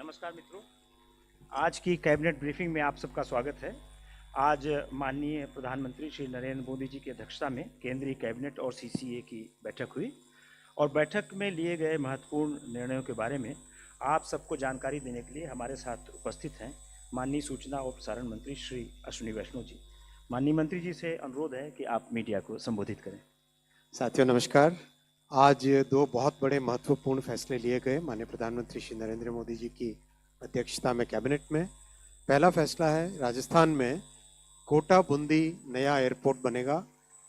नमस्कार मित्रों, आज की कैबिनेट ब्रीफिंग में आप सबका स्वागत है। आज माननीय प्रधानमंत्री श्री नरेंद्र मोदी जी की अध्यक्षता में केंद्रीय कैबिनेट और सीसीए की बैठक हुई और बैठक में लिए गए महत्वपूर्ण निर्णयों के बारे में आप सबको जानकारी देने के लिए हमारे साथ उपस्थित हैं माननीय सूचना और प्रसारण मंत्री श्री अश्विनी वैष्णव जी। माननीय मंत्री जी से अनुरोध है कि आप मीडिया को संबोधित करें। साथियों नमस्कार। आज दो बहुत बड़े महत्वपूर्ण फैसले लिए गए माननीय प्रधानमंत्री श्री नरेंद्र मोदी जी की अध्यक्षता में कैबिनेट में। पहला फैसला है, राजस्थान में कोटा बूंदी नया एयरपोर्ट बनेगा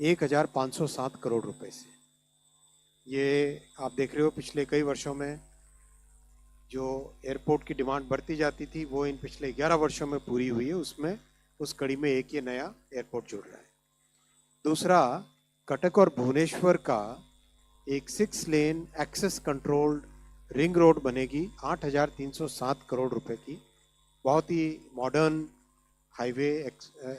1507 करोड़ रुपए से। ये आप देख रहे हो, पिछले कई वर्षों में जो एयरपोर्ट की डिमांड बढ़ती जाती थी वो इन पिछले 11 वर्षों में पूरी हुई है। उसमें उस कड़ी में एक ये नया एयरपोर्ट जुड़ रहा है। दूसरा, कटक और भुवनेश्वर का एक 6 lane access controlled ring road बनेगी 8,307 करोड़ रुपए की। बहुत ही मॉडर्न हाईवे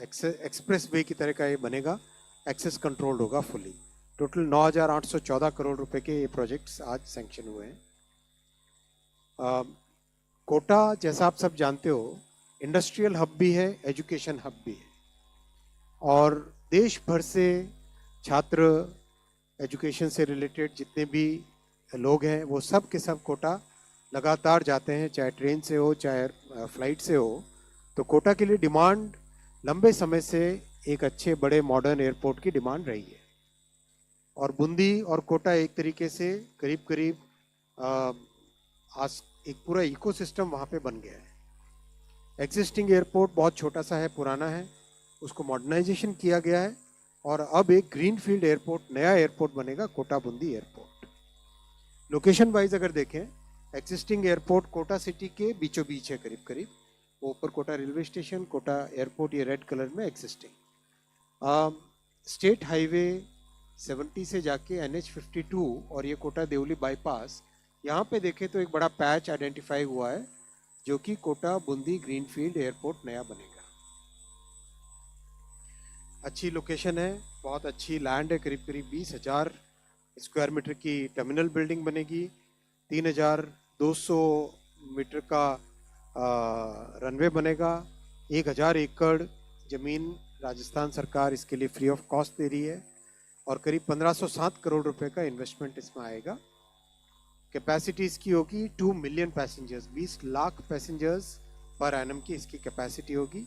एक्सप्रेस वे की तरह का ये बनेगा, एक्सेस कंट्रोल्ड होगा फुली। टोटल 9,814 करोड़ रुपए के ये प्रोजेक्ट्स आज सैंक्शन हुए हैं। कोटा, जैसा आप सब जानते हो, इंडस्ट्रियल हब भी है, एजुकेशन हब भी है और देश भर से छात्र, एजुकेशन से रिलेटेड जितने भी लोग हैं वो सब के सब कोटा लगातार जाते हैं, चाहे ट्रेन से हो चाहे फ्लाइट से हो। तो कोटा के लिए डिमांड लंबे समय से एक अच्छे बड़े मॉडर्न एयरपोर्ट की डिमांड रही है और बूंदी और कोटा एक तरीके से करीब करीब आज एक पूरा इकोसिस्टम वहाँ पे बन गया है। एग्जिस्टिंग एयरपोर्ट बहुत छोटा सा है, पुराना है, उसको मॉडर्नाइजेशन किया गया है और अब एक ग्रीनफील्ड एयरपोर्ट, नया एयरपोर्ट बनेगा, Kota Bundi airport. Location wise अगर देखें, एग्जिस्टिंग एयरपोर्ट कोटा सिटी के बीचों बीच है करीब करीब। वो ऊपर Kota railway station, Kota airport, ये रेड कलर में एग्जिस्टिंग। स्टेट हाईवे 70 से जाके NH52 और ये कोटा देवली बाईपास, यहाँ पे देखें तो एक बड़ा पैच आइडेंटिफाई हुआ है जो कि कोटा बूंदी ग्रीनफील्ड एयरपोर्ट नया बनेगा। अच्छी लोकेशन है, बहुत अच्छी लैंड है, करीब करीब 20,000 स्क्वायर मीटर की टर्मिनल बिल्डिंग बनेगी, 3,200 मीटर का रनवे बनेगा, 1,000 एकड़ जमीन राजस्थान सरकार इसके लिए फ्री ऑफ कॉस्ट दे रही है और करीब 1,507 करोड़ रुपए का इन्वेस्टमेंट इसमें आएगा। कैपेसिटी इसकी होगी 2 million passengers, 20 lakh passengers per annum की इसकी कैपेसिटी होगी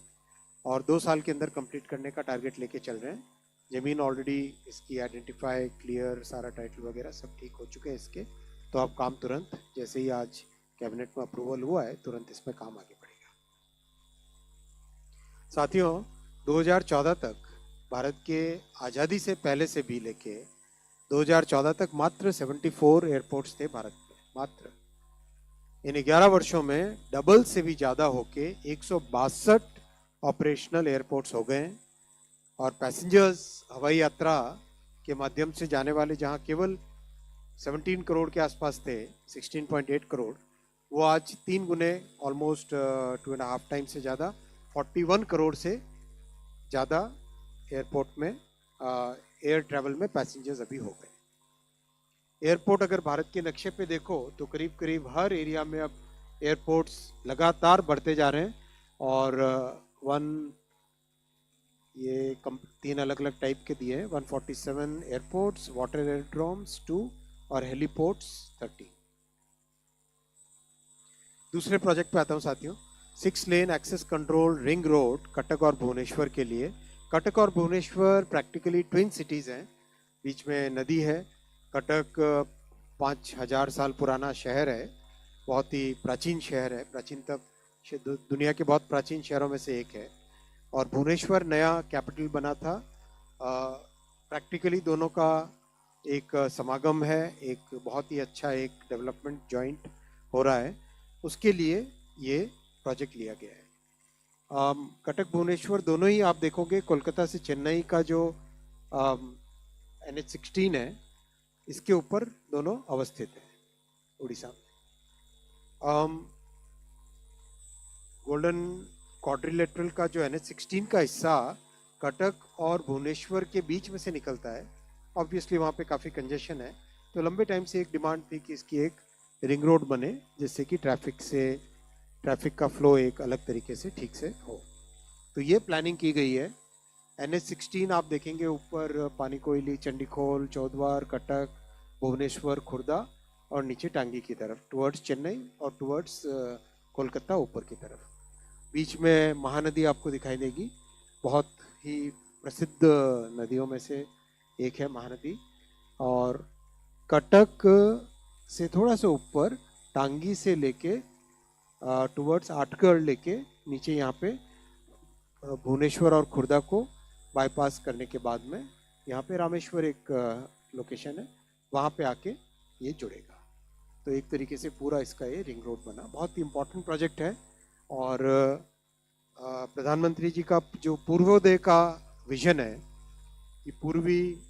और 2 साल के अंदर कंप्लीट करने का टारगेट लेके चल रहे हैं। ज़मीन ऑलरेडी इसकी आइडेंटिफाई, क्लियर, सारा टाइटल वगैरह सब ठीक हो चुके हैं इसके। तो अब काम तुरंत, जैसे ही आज कैबिनेट में अप्रूवल हुआ है, तुरंत इसमें काम आगे बढ़ेगा। साथियों, 2014 तक, भारत के आज़ादी से पहले से भी लेके 2014 तक मात्र 74 एयरपोर्ट्स थे भारत में, मात्र। इन 11 वर्षों में डबल से भी ज़्यादा होके 162 ऑपरेशनल एयरपोर्ट्स हो गए हैं और पैसेंजर्स हवाई यात्रा के माध्यम से जाने वाले, जहां केवल 17 करोड़ के आसपास थे, 16.8 करोड़, वो आज 3 गुने, ऑलमोस्ट 2.5 टाइम से ज़्यादा, 41 करोड़ से ज़्यादा एयरपोर्ट में एयर ट्रैवल में पैसेंजर्स अभी हो गए। एयरपोर्ट अगर भारत के नक्शे पे देखो तो करीब करीब हर एरिया में अब एयरपोर्ट्स लगातार बढ़ते जा रहे हैं और ये 3 अलग अलग टाइप के दिए हैं, 147 एयरपोर्ट्स, वाटर एयरड्रोम्स 2 और हेलीपोर्ट्स 30। दूसरे प्रोजेक्ट पे आता हूँ साथियों, 6 lane access control ring road Cuttack और भुवनेश्वर के लिए। कटक और भुवनेश्वर प्रैक्टिकली ट्विन सिटीज़ हैं, बीच में नदी है। कटक 5,000 साल पुराना शहर है, बहुत ही प्राचीन शहर है, प्राचीनतम दुनिया के बहुत प्राचीन शहरों में से एक है और भुवनेश्वर नया कैपिटल बना था। प्रैक्टिकली दोनों का एक समागम है, एक बहुत ही अच्छा एक डेवलपमेंट जॉइंट हो रहा है, उसके लिए ये प्रोजेक्ट लिया गया है। कटक भुवनेश्वर दोनों ही आप देखोगे कोलकाता से चेन्नई का जो NH16 है, इसके ऊपर दोनों अवस्थित है, उड़ीसा में। गोल्डन क्वाड्रिलेटरल का जो NH16 का हिस्सा कटक और भुवनेश्वर के बीच में से निकलता है। ऑब्वियसली वहाँ पे काफ़ी कंजेशन है, तो लंबे टाइम से एक डिमांड थी कि इसकी एक रिंग रोड बने जिससे कि ट्रैफिक से ट्रैफिक का फ्लो एक अलग तरीके से ठीक से हो। तो ये प्लानिंग की गई है। NH16 आप देखेंगे ऊपर पानीकोयली, चंडीखोल, चौद्वार, कटक, भुवनेश्वर, खुर्दा और नीचे टांगी की तरफ टुवर्ड्स चेन्नई और टुवर्ड्स कोलकाता ऊपर की तरफ। बीच में महानदी आपको दिखाई देगी, बहुत ही प्रसिद्ध नदियों में से एक है महानदी। और कटक से थोड़ा सा ऊपर टांगी से लेके टुवर्ड्स आठगढ़ लेके नीचे यहाँ पे भुवनेश्वर और खुर्दा को बाईपास करने के बाद में यहाँ पे रामेश्वर एक लोकेशन है, वहाँ पे आके ये जुड़ेगा। तो एक तरीके से पूरा इसका ये रिंग रोड बना, बहुत ही इम्पोर्टेंट प्रोजेक्ट है। और प्रधानमंत्री जी का जो पूर्वोदय का विजन है कि पूर्वी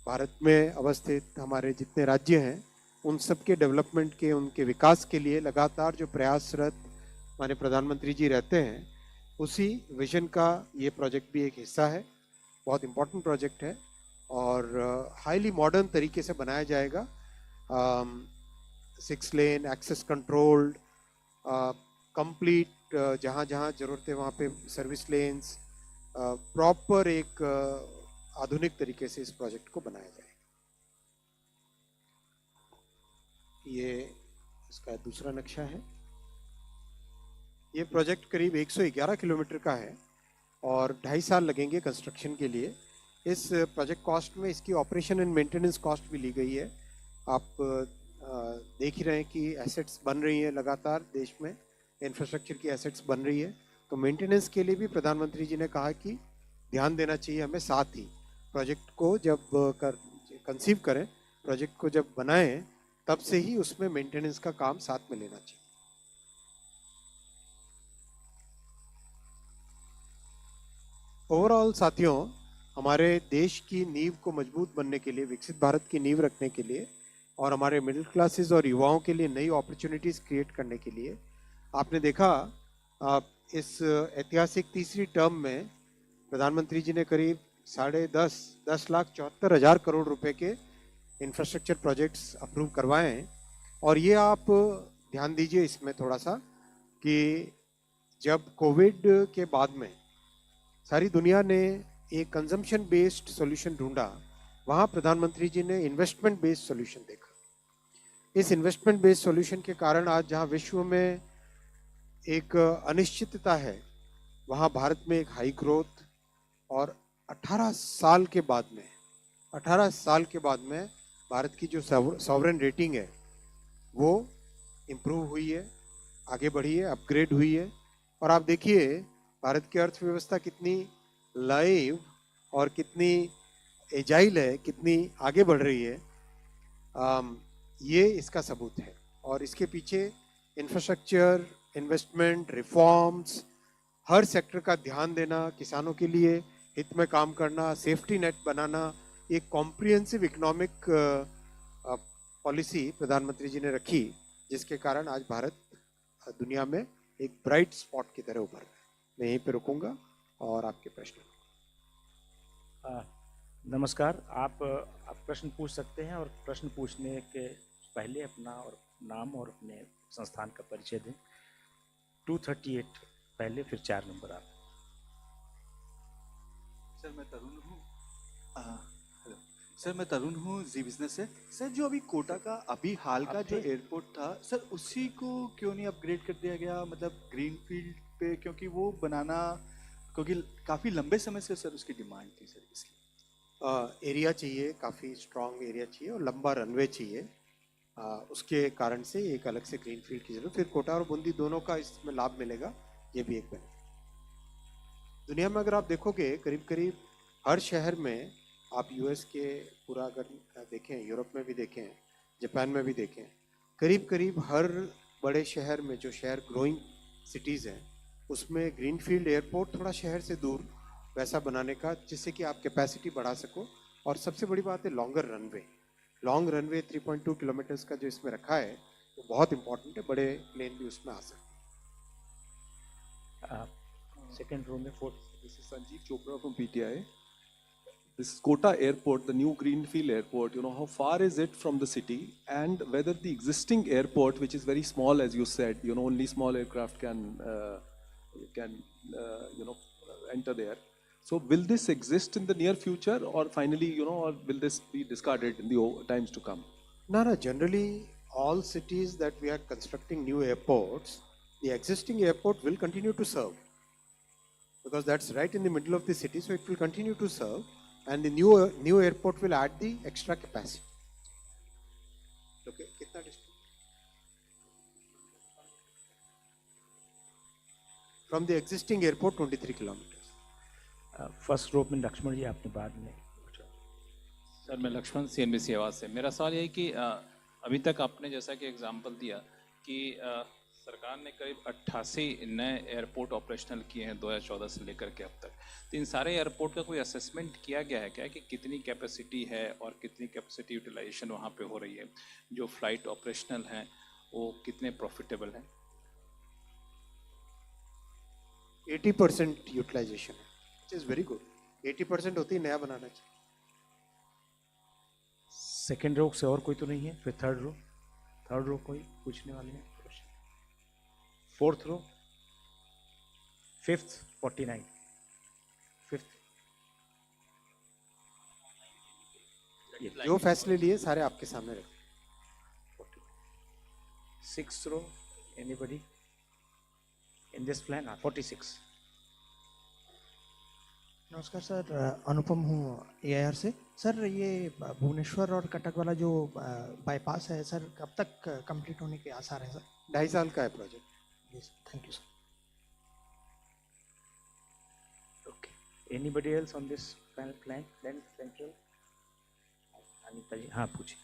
भारत में अवस्थित हमारे जितने राज्य हैं उन सब के डेवलपमेंट के, उनके विकास के लिए लगातार जो प्रयासरत हमारे प्रधानमंत्री जी रहते हैं, उसी विजन का ये प्रोजेक्ट भी एक हिस्सा है। बहुत इम्पोर्टेंट प्रोजेक्ट है और हाईली मॉडर्न तरीके से बनाया जाएगा। 6 लेन एक्सेस कंट्रोल्ड, कंप्लीट, जहाँ जहाँ ज़रूरत है वहाँ पे सर्विस लेन्स, प्रॉपर एक आधुनिक तरीके से इस प्रोजेक्ट को बनाया जाएगा। ये इसका दूसरा नक्शा है। ये प्रोजेक्ट करीब 111 किलोमीटर का है और 2.5 साल लगेंगे कंस्ट्रक्शन के लिए। इस प्रोजेक्ट कॉस्ट में इसकी ऑपरेशन एंड मेंटेनेंस कॉस्ट भी ली गई है। आप देख ही रहे हैं कि एसेट्स बन रही हैं लगातार, देश में इंफ्रास्ट्रक्चर की एसेट्स बन रही है, तो मेंटेनेंस के लिए भी प्रधानमंत्री जी ने कहा कि ध्यान देना चाहिए हमें। साथ ही प्रोजेक्ट को जब कंसीव करें, प्रोजेक्ट को जब बनाएं, तब से ही उसमें मेंटेनेंस का काम साथ में लेना चाहिए। ओवरऑल साथियों, हमारे देश की नींव को मजबूत बनने के लिए, विकसित भारत की नींव रखने के लिए और हमारे मिडिल क्लासेस और युवाओं के लिए नई अपॉर्चुनिटीज़ क्रिएट करने के लिए आपने देखा इस ऐतिहासिक तीसरी टर्म में प्रधानमंत्री जी ने करीब 10,74,000 करोड़ रुपए के इंफ्रास्ट्रक्चर प्रोजेक्ट्स अप्रूव करवाए हैं। और ये आप ध्यान दीजिए इसमें थोड़ा सा कि जब कोविड के बाद में सारी दुनिया ने एक कंजम्पशन बेस्ड सॉल्यूशन ढूंढा, वहाँ प्रधानमंत्री जी ने इन्वेस्टमेंट बेस्ड सॉल्यूशन देखा। इस इन्वेस्टमेंट बेस्ड सॉल्यूशन के कारण आज जहाँ विश्व में एक अनिश्चितता है, वहाँ भारत में एक हाई ग्रोथ और 18 साल के बाद में भारत की जो सॉवरेन रेटिंग है वो इम्प्रूव हुई है, आगे बढ़ी है, अपग्रेड हुई है। और आप देखिए भारत की अर्थव्यवस्था कितनी लाइव और कितनी एजाइल है, कितनी आगे बढ़ रही है, ये इसका सबूत है। और इसके पीछे इंफ्रास्ट्रक्चर, इन्वेस्टमेंट, रिफॉर्म्स, हर सेक्टर का ध्यान देना, किसानों के लिए हित में काम करना, सेफ्टी नेट बनाना, एक कॉम्प्रिहेंसिव इकोनॉमिक पॉलिसी प्रधानमंत्री जी ने रखी, जिसके कारण आज भारत दुनिया में एक ब्राइट स्पॉट की तरह उभर रहा है। मैं यहीं पे रुकूंगा और आपके प्रश्न। नमस्कार, आप प्रश्न पूछ सकते हैं और प्रश्न पूछने के पहले अपना और नाम और अपने संस्थान का परिचय दें। 238 पहले, फिर 4 नंबर आप। सर मैं तरुण हूँ। हेलो सर, मैं तरुण हूँ, जी बिजनेस से। सर जो अभी कोटा का अभी हाल का जो एयरपोर्ट था सर, उसी को क्यों नहीं अपग्रेड कर दिया गया, मतलब ग्रीन फील्ड पे, क्योंकि वो बनाना, क्योंकि काफ़ी लंबे समय से सर उसकी डिमांड थी सर, इसलिए। एरिया चाहिए, काफ़ी स्ट्रॉन्ग एरिया चाहिए और लंबा रनवे चाहिए, उसके कारण से एक अलग से ग्रीन फील्ड की जरूरत। फिर कोटा और बूंदी दोनों का इसमें लाभ मिलेगा, ये भी एक बेनिफिट। दुनिया में अगर आप देखोगे करीब करीब हर शहर में, आप यूएस के पूरा अगर देखें, यूरोप में भी देखें, जापान में भी देखें, करीब करीब हर बड़े शहर में, जो शहर ग्रोइंग सिटीज़ हैं, उसमें ग्रीनफील्ड एयरपोर्ट थोड़ा शहर से दूर वैसा बनाने का, जिससे कि आप कैपेसिटी बढ़ा सको। और सबसे बड़ी बात है longer runway. Long runway 3.2 kilometres का जो इसमें रखा है वो बहुत इंपॉर्टेंट है, बड़े प्लेन भी उसमें आ सकते हैं। सेकेंड रो में 4। This is Sanjeev Chopra from PTI. this Kota airport, the new greenfield airport, how far is it from the city, and whether the existing airport, which is very small, as you said, only small aircraft can enter there. So will this exist in the near future, or finally, or will this be discarded in the times to come? No, generally all cities that we are constructing new airports, the existing airport will continue to serve, because that's right in the middle of the city, so it will continue to serve, and the new airport will add the extra capacity. Okay, kitna distance? From the existing airport 23 kilometers. First row में लक्ष्मण जी, आपने बाद में। Sir मैं Lakshman CNBC आवाज़ से। मेरा सवाल ये है कि अभी तक आपने जैसा कि एग्जांपल दिया कि सरकार ने करीब 88 नए एयरपोर्ट ऑपरेशनल किए हैं 2014 से लेकर के अब तक। तो इन सारे एयरपोर्ट का कोई असेसमेंट किया गया है क्या कि कितनी कैपेसिटी है और कितनी कैपेसिटी यूटिलाइजेशन वहाँ पे हो रही है, जो फ्लाइट ऑपरेशनल हैं वो कितने प्रॉफिटेबल हैं? 80% यूटिलाइजेशन है, which is very good. 80% होती है, नया बनाना चाहिए। सेकेंड रो से और कोई तो नहीं है? फिर थर्ड रो कोई पूछने वाले हैं? Fourth row, fifth 49, fifth. जो फैसले लिए सारे आपके सामने रखे। Six row, anybody in this plan? 46। नमस्कार सर, अनुपम हूँ AIR से। सर ये भुवनेश्वर और कटक वाला जो बाईपास है सर, कब तक कंप्लीट होने के आसार हैं सर? 2.5 साल का है project. Yes, thank you sir. Okay, anybody else on this plan central? Anita ji, हाँ पूछिए।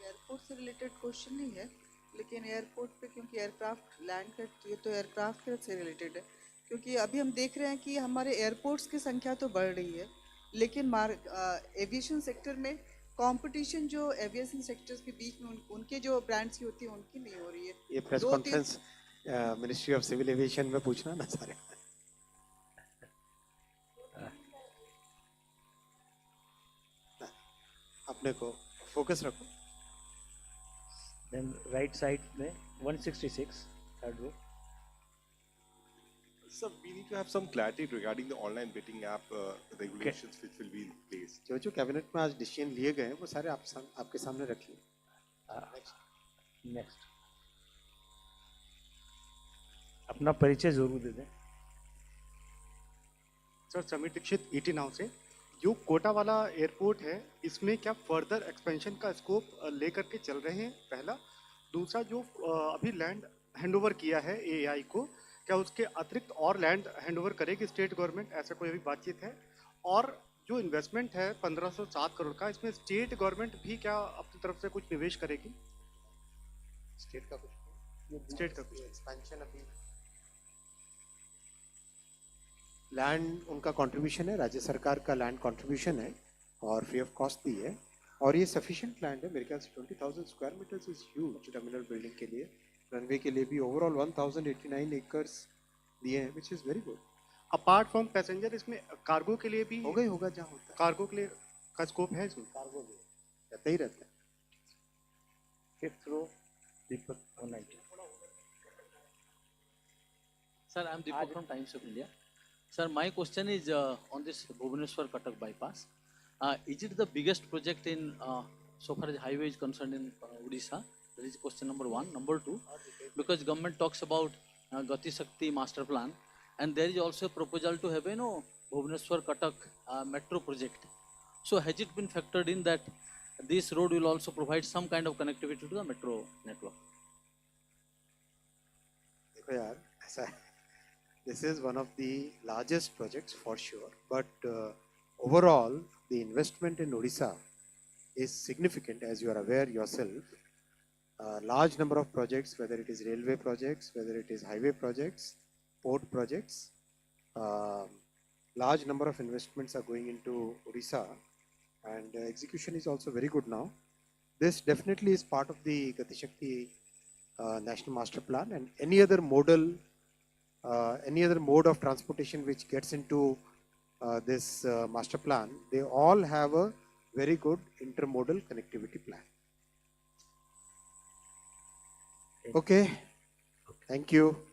एयरपोर्ट से रिलेटेड क्वेश्चन नहीं है, लेकिन एयरपोर्ट पे क्योंकि एयरक्राफ्ट लैंड करती है तो एयरक्राफ्ट से रिलेटेड है, क्योंकि अभी हम देख रहे हैं कि हमारे एयरपोर्ट्स की संख्या तो बढ़ रही है, लेकिन एविएशन सेक्टर में कंपटीशन जो एविएशन सेक्टर्स के बीच में उनके जो ब्रांड्स की होती है उनकी नहीं हो रही है। ये press conference ministry of civil aviation में पूछना ना सारे। अपने को फोकस रखो। देन राइट साइड में 166, third row. So we need to have some clarity regarding the online betting app regulations which will be in place. जो कैबिनेट में आज डिसीजन लिए गए वो सारे आपके सामने रखिए। नेक्स्ट, अपना परिचय जरूर दे दें। Sir Sameer Dikshit ET now से। जो कोटा वाला एयरपोर्ट है, इसमें क्या फर्दर एक्सपेंशन का स्कोप लेकर के चल रहे हैं? पहला। दूसरा, जो अभी लैंड हैंडओवर किया है AAI को, क्या उसके अतिरिक्त और लैंड हैंडओवर करेगी स्टेट गवर्नमेंट? ऐसा कोई अभी बातचीत है? और जो इन्वेस्टमेंट है 1507 करोड़ का, इसमें स्टेट गवर्नमेंट भी क्या अपनी तरफ से कुछ निवेश करेगी? स्टेट का कुछ एक्सपेंशन अभी लैंड उनका कंट्रीब्यूशन है, राज्य सरकार का लैंड कंट्रीब्यूशन है और फ्री ऑफ कॉस्ट भी है, और ये सफिशिएंट लैंड है। मेरे ख्याल से 20,000 square metres is huge. Terminal building के लिए, रनवे के लिए भी ओवरऑल 1089 एकर्स दिए हैं, which is very good. Apart from passenger, इसमें कार्गो के लिए भी होगा जहाँ होता है। कार्गो के लिए का स्कोप है इसमें? कार्गो भी रहता ही रहता है। Fifth row, Deepak 190। Sir, I am Deepak from Times of India. Sir, my question is on this Bhubaneswar Cuttack bypass. Is it the biggest project in so far as highway is concerned in Odisha? That is question number one. Number two, because government talks about Gati Shakti master plan, and there is also a proposal to have Bhubaneswar Cuttack metro project. So has it been factored in that this road will also provide some kind of connectivity to the metro network? देखो यार, ऐसा है, this is one of the largest projects for sure, but overall the investment in Odisha is significant, as you are aware yourself. Large number of projects, whether it is railway projects, whether it is highway projects, port projects, large number of investments are going into Odisha, and execution is also very good now. This definitely is part of the Gati Shakti National Master Plan, and any other mode of transportation which gets into this master plan, they all have a very good intermodal connectivity plan. Okay, thank you.